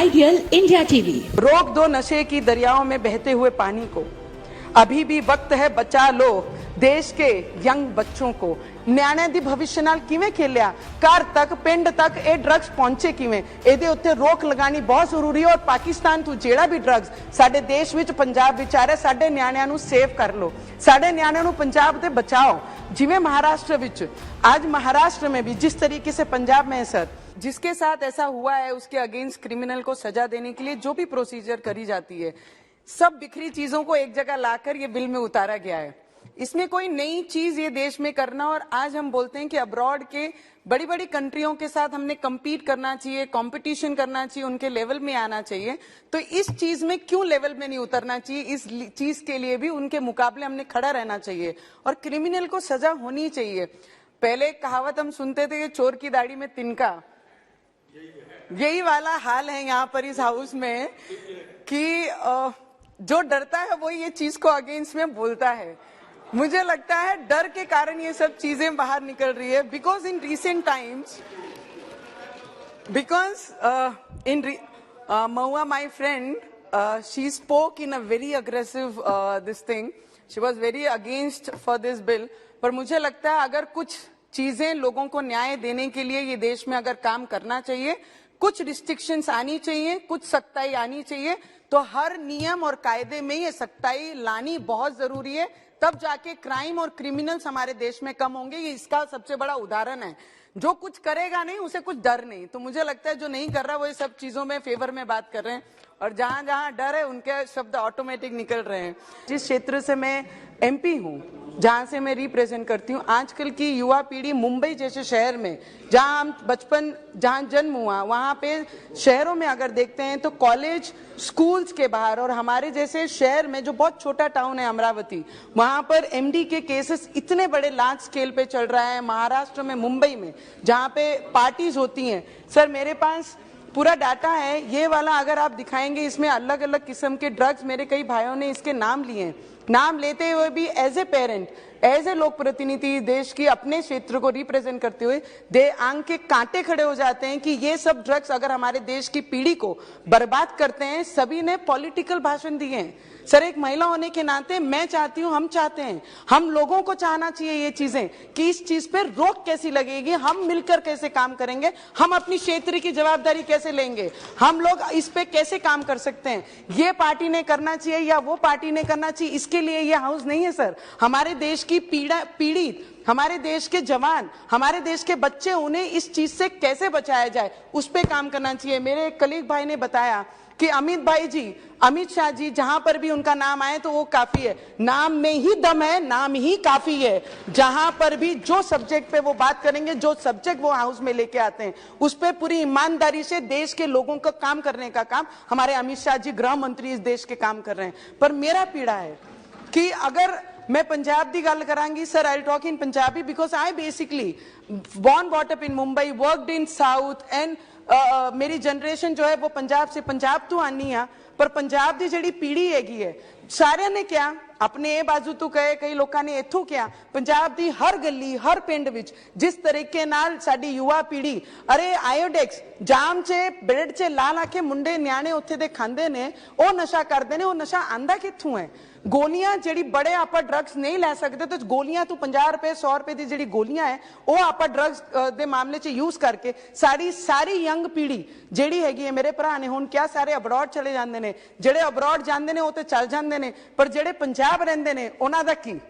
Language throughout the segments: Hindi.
Ideal India TV. रोक दो नशे की दरियाओं में बहते हुए पानी को, अभी भी वक्त है, बचा लो देश के यंग बच्चों को। ਨਿਆਣਿਆਂ ਦੀ ਭਵਿੱਖ ਨਾਲ ਕਿਵੇਂ ਖੇਲਿਆ, ਘਰ ਤੱਕ ਪਿੰਡ ਤੱਕ ਇਹ ਡਰੱਗਸ ਪਹੁੰਚੇ ਕਿਵੇਂ, ਇਹਦੇ ਉੱਤੇ ਰੋਕ ਲਗਾਣੀ ਬਹੁਤ ਜ਼ਰੂਰੀ ਹੈ। ਔਰ ਪਾਕਿਸਤਾਨ ਤੋਂ ਜਿਹੜਾ ਵੀ ਡਰੱਗਸ ਸਾਡੇ ਦੇਸ਼ ਵਿੱਚ ਪੰਜਾਬ ਵਿੱਚ ਆ ਰਿਹਾ, ਸਾਡੇ ਨਿਆਣਿਆਂ ਨੂੰ ਸੇਵ ਕਰ ਲਓ, ਸਾਡੇ ਨਿਆਣਿਆਂ ਨੂੰ ਪੰਜਾਬ ਤੇ ਬਚਾਓ। ਜਿਵੇਂ महाराष्ट्र ਵਿੱਚ आज महाराष्ट्र में भी जिस तरीके से पंजाब में है सर, जिसके साथ ऐसा हुआ है उसके अगेंस्ट क्रिमिनल को सजा देने के लिए जो भी प्रोसीजर करी जाती है, सब बिखरी चीजों को एक जगह लाकर ये बिल में उतारा गया है। इसमें कोई नई चीज ये देश में करना, और आज हम बोलते हैं कि अब्रॉड के बड़ी बड़ी कंट्रियों के साथ हमने कम्पीट करना चाहिए, कंपटीशन करना चाहिए, उनके लेवल में आना चाहिए। तो इस चीज में क्यों लेवल में नहीं उतरना चाहिए, इस चीज के लिए भी उनके मुकाबले हमने खड़ा रहना चाहिए और क्रिमिनल को सजा होनी चाहिए। पहले कहावत हम सुनते थे कि चोर की दाढ़ी में तिनका, यही वाला हाल है यहाँ पर इस हाउस में कि जो डरता है वो ये चीज को अगेंस्ट में बोलता है। मुझे लगता है डर के कारण ये सब चीजें बाहर निकल रही है। Because in recent times, Mahua, my friend, she spoke in a very aggressive this thing. She was very against for this bill. पर मुझे लगता है अगर कुछ चीजें लोगों को न्याय देने के लिए ये देश में अगर काम करना चाहिए, कुछ रिस्ट्रिक्शंस आनी चाहिए, कुछ सख्ताई आनी चाहिए, तो हर नियम और कायदे में ये सख्ताई लानी बहुत जरूरी है। तब जाके क्राइम और क्रिमिनल्स हमारे देश में कम होंगे। ये इसका सबसे बड़ा उदाहरण है। जो कुछ करेगा नहीं उसे कुछ डर नहीं। तो मुझे लगता है जो नहीं कर रहा वो ये सब चीजों में फेवर में बात कर रहे हैं, और जहां जहां डर है उनके शब्द ऑटोमेटिक निकल रहे हैं। जिस क्षेत्र से मैं एमपी हूं, जहां से मैं रिप्रेजेंट करती हूँ, आजकल की युवा पीढ़ी मुंबई जैसे शहर में, जहां हम बचपन, जहां जन्म हुआ, वहां पे शहरों में अगर देखते हैं तो कॉलेज, स्कूल्स के बाहर, और हमारे जैसे शहर में जो बहुत छोटा टाउन है अमरावती, वहां पर एमडी के केसेस इतने बड़े लार्ज स्केल पे चल रहा है। महाराष्ट्र में, मुंबई में, जहां पे पार्टीज होती हैं, सर मेरे पास पूरा डाटा है, ये वाला अगर आप दिखाएंगे, इसमें अलग अलग किस्म के ड्रग्स, मेरे कई भाइयों ने इसके नाम लिए हैं। नाम लेते हुए भी as a parent, as a लोक प्रतिनिधि, देश की अपने क्षेत्र को रिप्रेजेंट करते हुए दे आंख के कांटे खड़े हो जाते हैं कि ये सब ड्रग्स अगर हमारे देश की पीढ़ी को बर्बाद करते हैं। सभी ने पॉलिटिकल भाषण दिए हैं। सर एक महिला होने के नाते मैं चाहती हूं, हम चाहते हैं, हम लोगों को चाहना चाहिए ये चीजें कि इस चीज पर रोक कैसी लगेगी, हम मिलकर कैसे काम करेंगे, हम अपनी क्षेत्र की जवाबदारी कैसे लेंगे, हम लोग इस पे कैसे काम कर सकते हैं। ये पार्टी ने करना चाहिए या वो पार्टी ने करना चाहिए, इसके लिए ये हाउस नहीं है सर। हमारे देश की पीड़ित, हमारे देश के जवान, हमारे देश के बच्चे, उन्हें इस चीज से कैसे बचाया जाए, उस पर काम करना चाहिए। मेरे एक कलीग भाई ने बताया कि अमित शाह जी जहां पर भी उनका नाम आए तो वो काफी है। नाम में ही दम है, नाम ही काफी है। जहां पर भी जो सब्जेक्ट पे वो बात करेंगे, जो सब्जेक्ट वो हाउस में लेके आते हैं, उस पे पूरी ईमानदारी से देश के लोगों का काम करने का काम हमारे अमित शाह जी, गृह मंत्री, इस देश के काम कर रहे हैं। पर मेरा पीड़ा है कि अगर मैं पंजाब की गल करांगी, sir I talk in Punjabi because I basically born bought up in Mumbai, worked in south, and मेरी जनरेशन जो है वो पंजाब तो आनी है। पर पंजाब की जिहड़ी पीढ़ी हैगी है, सारे ने क्या अपने ए बाजू तो कहे, कई लोगों ने इथों क्या, पंजाब की हर गली, हर पिंड विच जिस तरीके नाल साडी युवा पीढ़ी, अरे आयोडेक्स जाम चे ब्रेड चे ला ला के मुंडे न्याणे उत्थे दे खांदे ने, ओ नशा करदे ने। ओ नशा आंदा कित्थों है? गोलियां जिहड़ी बड़े आप ड्रग्स नहीं लै सकते, तो गोलियां तो 50 रुपए 100 रुपए की जिहड़ी गोलियां है वो आप ड्रग्स दे मामले च यूज करके सारी यंग पीढ़ी जिहड़ी हैगी है, मेरे भरा ने हुण क्या सारे अब्रॉड चले जांदे ने, जिहड़े अब्रॉड जांदे ने वो ते चल जांदे ने, पर जिहड़े पंजाब रहिंदे ने उन्हां दा की?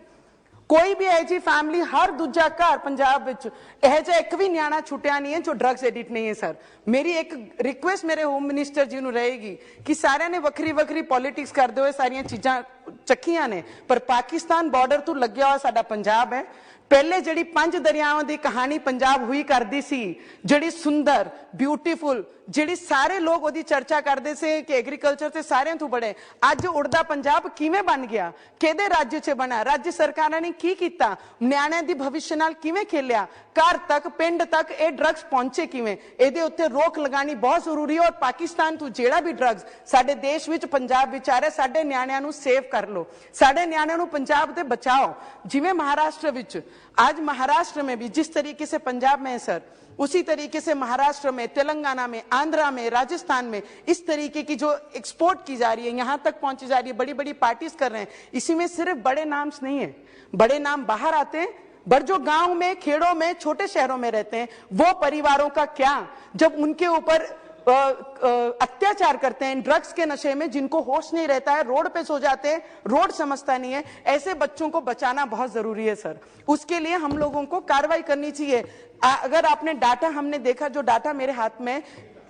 कोई भी ऐसी फैमिली, हर दूजा घर पंजाब विच यह जिहा एक भी न्याणा छुटिया नहीं है जो ड्रग्स एडिक्ट नहीं है। सर मेरी एक रिक्वेस्ट मेरे होम मिनिस्टर जी नूं रहेगी कि सारिਆਂ ने वक्री वक्री पॉलिटिक्स करते हुए सारियां चीज़ां चखियां ने, पर पाकिस्तान बॉर्डर तो लग्या हुआ साडा पंजाब है। पहले जिहड़ी 5 दरियावां की कहानी पंजाब हुई करती सी, जिहड़ी सुंदर, ब्यूटीफुल, जिहड़ी सारे लोग ओदी चर्चा करते से कि एग्रीकल्चर से सारिਆਂ तो बड़े, अज उड़दा पंजाब किवें बन गया, किहदे राज्य च बना, राज्य सरकारां ने की कीता, निआणिਆਂ दी भविष्य नाल किवें खेलिया, घर तक पिंड तक ये ड्रग्स पहुंचे किवें, इहदे उत्ते रोक लगानी बहुत जरूरी है। और पाकिस्तान तो जिहड़ा भी ड्रग्स साडे देश विच पंजाब विच आ रहा, साडे निआणिਆਂ नूं सेव कर लो, साडे निआणिਆਂ नूं पंजाब ते बचाओ। जिवें महाराष्ट्र विच आज महाराष्ट्र में भी जिस तरीके से पंजाब में है सर, उसी तरीके से महाराष्ट्र में, तेलंगाना में, आंध्रा में, राजस्थान में इस तरीके की जो एक्सपोर्ट की जा रही है, यहां तक पहुंची जा रही है, बड़ी बड़ी पार्टीज कर रहे हैं। इसी में सिर्फ बड़े नाम्स नहीं है, बड़े नाम बाहर आते हैं, पर जो गांव में, खेड़ों में, छोटे शहरों में रहते हैं, वो परिवारों का क्या, जब उनके ऊपर अत्याचार करते हैं ड्रग्स के नशे में, जिनको होश नहीं रहता है, रोड पे सो जाते हैं, रोड समझता नहीं है, ऐसे बच्चों को बचाना बहुत जरूरी है सर। उसके लिए हम लोगों को कार्रवाई करनी चाहिए। अगर आपने डाटा, हमने देखा जो डाटा मेरे हाथ में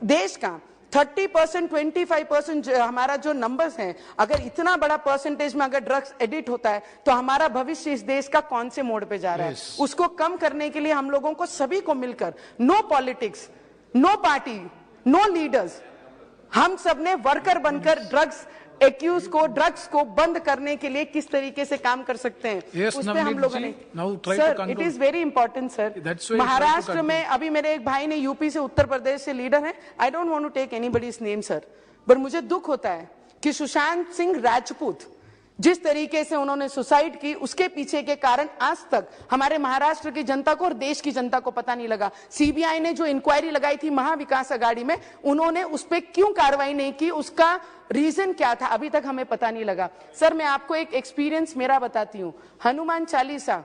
देश का 30%, 25% हमारा जो नंबर्स हैं, अगर इतना बड़ा परसेंटेज में अगर ड्रग्स एडिक्ट होता है तो हमारा भविष्य इस देश का कौन से मोड़ पे जा रहा है। उसको कम करने के लिए हम लोगों को सभी को मिलकर, no politics, no party, no leaders, हम सब ने वर्कर बनकर ड्रग्स एक्यूज को, ड्रग्स को बंद करने के लिए किस तरीके से काम कर सकते हैं, उस पे हम लोगों ने। Sir, it is very important sir. Maharashtra में अभी मेरे एक भाई ने, यूपी से, उत्तर प्रदेश से लीडर है, I don't want to take anybody's name sir, पर मुझे दुख होता है कि सुशांत सिंह राजपूत जिस तरीके से उन्होंने सुसाइड की, उसके पीछे के कारण आज तक हमारे महाराष्ट्र की जनता को और देश की जनता को पता नहीं लगा। सीबीआई ने जो इंक्वायरी लगाई थी महाविकास अघाड़ी में, उन्होंने उस पर क्यों कार्रवाई नहीं की, उसका रीजन क्या था, अभी तक हमें पता नहीं लगा। सर, मैं आपको एक एक्सपीरियंस मेरा बताती हूँ। Hanuman Chalisa,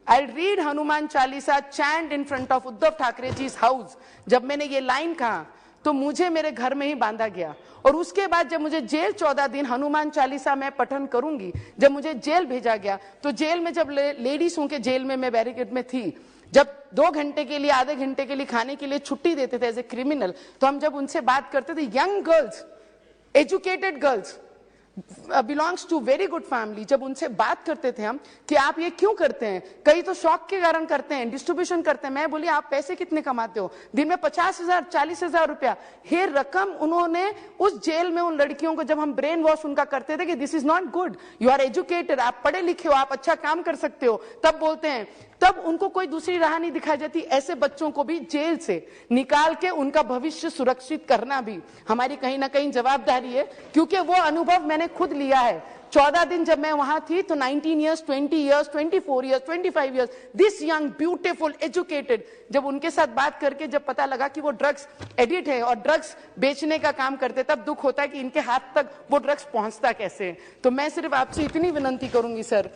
I read Hanuman Chalisa chant in front of Uddhav Thackeray ji house. जब मैंने ये लाइन कहा तो मुझे मेरे घर में ही बांधा गया, और उसके बाद जब मुझे जेल 14 दिन हनुमान चालीसा मैं पठन करूंगी, जब मुझे जेल भेजा गया, तो जेल में जब लेडीज के जेल में मैं बैरिकेड में थी, जब 2 घंटे के लिए, आधे घंटे के लिए खाने के लिए छुट्टी देते थे एज ए क्रिमिनल, तो हम जब उनसे बात करते थे, young girls, educated girls, belongs to very good family, जब उनसे बात करते थे हम कि आप ये क्यों करते हैं, कई तो शौक के कारण करते हैं, डिस्ट्रीब्यूशन करते हैं। मैं बोली, आप पैसे कितने कमाते हो? दिन में 50,000, 40,000 रुपया। ये रकम उन्होंने उस जेल में उन लड़कियों को, जब हम ब्रेन वॉश उनका करते थे कि this is not good, you are educated, आप पढ़े लिखे हो, आप अच्छा काम कर सकते हो, तब बोलते हैं, तब उनको कोई दूसरी राह नहीं दिखाई जाती। ऐसे बच्चों को भी जेल से निकाल के उनका भविष्य सुरक्षित करना भी हमारी कहीं ना कहीं जवाबदारी है, क्योंकि वो अनुभव मैंने खुद लिया है। 14 दिन जब मैं वहां थी तो 19 years, 20 years, 24 years, 25 years, this young beautiful educated, जब उनके साथ बात करके जब पता लगा कि वो ड्रग्स एडिक्ट है और ड्रग्स बेचने का काम करते, तब दुख होता है कि इनके हाथ तक वो ड्रग्स पहुंचता कैसे है। तो मैं सिर्फ आपसे इतनी विनती करूंगी सर,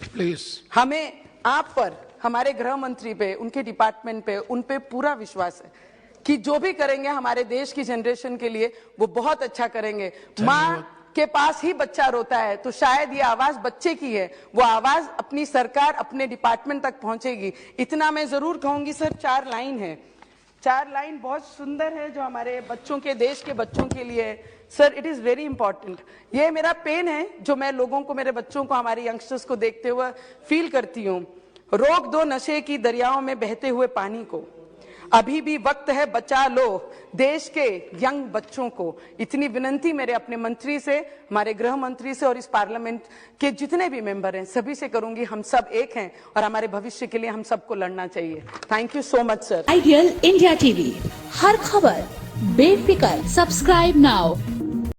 प्लीज, हमें आप पर, हमारे गृह मंत्री पे, उनके डिपार्टमेंट पे, उन पे पूरा विश्वास है कि जो भी करेंगे हमारे देश की जनरेशन के लिए वो बहुत अच्छा करेंगे। माँ के पास ही बच्चा रोता है तो शायद ये आवाज बच्चे की है, वो आवाज अपनी सरकार, अपने डिपार्टमेंट तक पहुंचेगी। इतना मैं जरूर कहूंगी सर। 4 लाइन है, 4 लाइन बहुत सुंदर है जो हमारे बच्चों के, देश के बच्चों के लिए है। Sir, it is very important. ये मेरा पेन है जो मैं लोगों को, मेरे बच्चों को, हमारे यंगस्टर्स को देखते हुए फील करती हूँ। रोक दो नशे की दरियाओं में बहते हुए पानी को, अभी भी वक्त है, बचा लो देश के यंग बच्चों को। इतनी विनती मेरे अपने मंत्री से, हमारे गृह मंत्री से और इस पार्लियामेंट के जितने भी मेंबर हैं सभी से करूंगी, हम सब एक हैं और हमारे भविष्य के लिए हम सबको लड़ना चाहिए। Thank you so much sir. Ideal India TV, हर खबर बेफिक्र। Subscribe now.